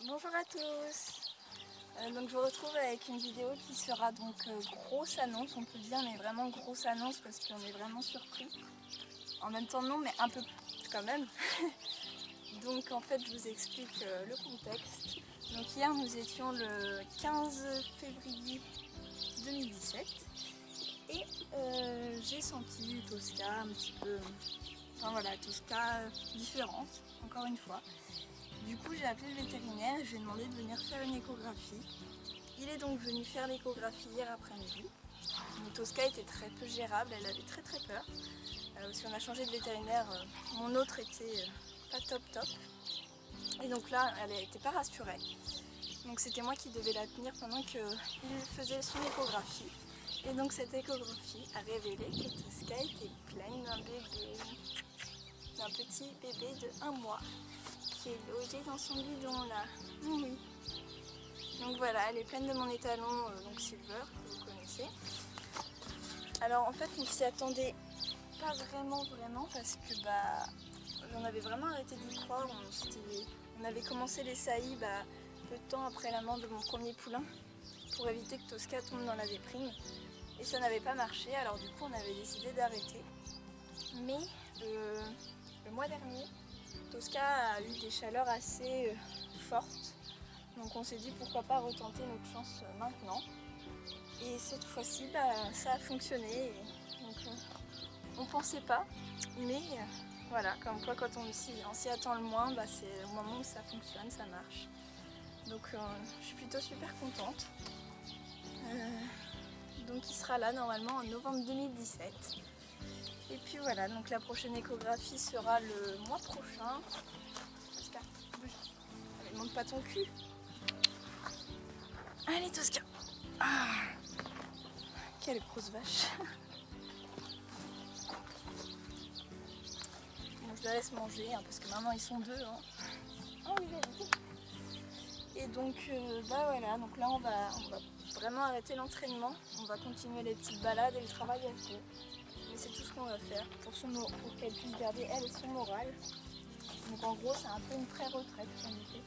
Bonjour à tous. Donc je vous retrouve avec une vidéo qui sera donc grosse annonce, on peut dire, mais vraiment grosse annonce parce qu'on est vraiment surpris. En même temps non, mais un peu quand même. Donc en fait je vous explique le contexte. Donc hier nous étions le 15 février 2017 et j'ai senti Tosca un petit peu, enfin voilà, Tosca différente, encore une fois. Du coup j'ai appelé le vétérinaire et je lui ai demandé de venir faire une échographie. Il est donc venu faire l'échographie hier après-midi. Tosca était très peu gérable, elle avait très peur. Si on a changé de vétérinaire, mon autre était pas top. Et donc là, elle n'était pas rassurée. Donc c'était moi qui devais la tenir pendant qu'il faisait son échographie. Et donc cette échographie a révélé que Tosca était pleine d'un bébé, d'un petit bébé de 1 mois qui est logé dans son bidon là. Oui. Donc voilà, elle est pleine de mon étalon, donc Silver, que vous connaissez. Alors en fait, on s'y attendait pas vraiment parce que j'en avais vraiment arrêté d'y croire. On avait commencé les saillies peu de temps après la mort de mon premier poulain pour éviter que Tosca tombe dans la déprime. Et ça n'avait pas marché, alors du coup on avait décidé d'arrêter. Mais le mois dernier, Tosca a eu des chaleurs assez fortes. Donc on s'est dit pourquoi pas retenter notre chance maintenant. Et cette fois-ci, ça a fonctionné. Donc on pensait pas, mais voilà, comme quoi quand on s'y attend le moins, c'est au moment où ça fonctionne, ça marche. Donc je suis plutôt super contente. Donc il sera là normalement en novembre 2017. Et puis voilà, donc la prochaine échographie sera le mois prochain. Tosca, bouge. Allez, monte pas ton cul. Allez Tosca. Ah, quelle grosse vache. Bon, je la laisse manger parce que maintenant ils sont deux. Oh oui, et donc voilà, donc là on va vraiment arrêter l'entraînement. On va continuer les petites balades et le travail à fond. Mais c'est tout ce qu'on va faire pour qu'elle puisse garder elle son moral. Donc en gros c'est un peu une pré-retraite qu'on fait.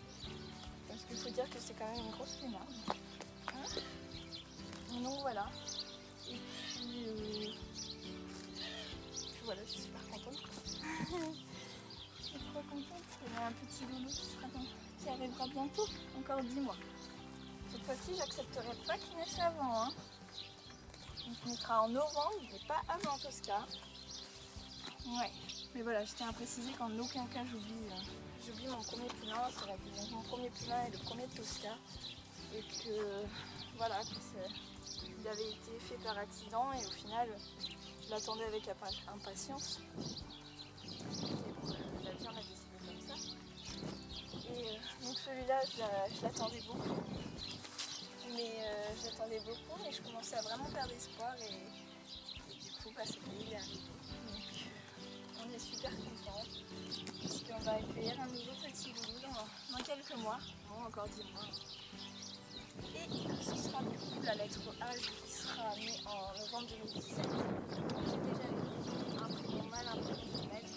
Parce qu'il faut dire que c'est quand même une grosse flemmarde. Donc voilà. Et puis voilà, je suis super contente. Je suis trop contente. Il y a un petit loulou qui arrivera bientôt, encore 10 mois. Cette fois-ci, j'accepterai pas qu'il naisse avant. Il naîtra en novembre, mais pas avant Tosca. Ouais, mais voilà, je tiens à préciser qu'en aucun cas j'oublie mon premier poulain. C'est mon premier poulain et le premier de Tosca. Et que voilà, il avait été fait par accident et au final, je l'attendais avec impatience. Et bon, la vie en a décidé comme ça. Et donc celui-là, je l'attendais beaucoup. Mais je commençais à vraiment perdre espoir et du coup, ça y est arrivé. Donc on est super contents parce qu'on va accueillir un nouveau petit loulou dans quelques mois, bon encore 10 mois. Et ce sera du coup la lettre H qui sera née en novembre 2017. J'ai déjà un prénom mâle, un prénom femelle,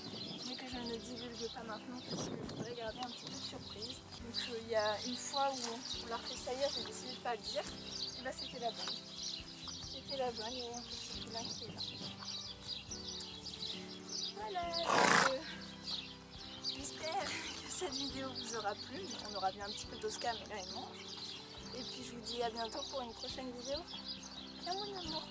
mais que je ne divulgue pas maintenant parce que je voudrais garder un petit peu de surprise. Donc il y a une fois où on l'a refait saillir, j'ai décidé de ne pas le dire, et c'était la bonne. C'était la bonne et un petit poulain qui est là. Voilà, j'espère que cette vidéo vous aura plu. On aura vu un petit peu Tosca, mais là elle mange. Et puis je vous dis à bientôt pour une prochaine vidéo. Ciao mon amour.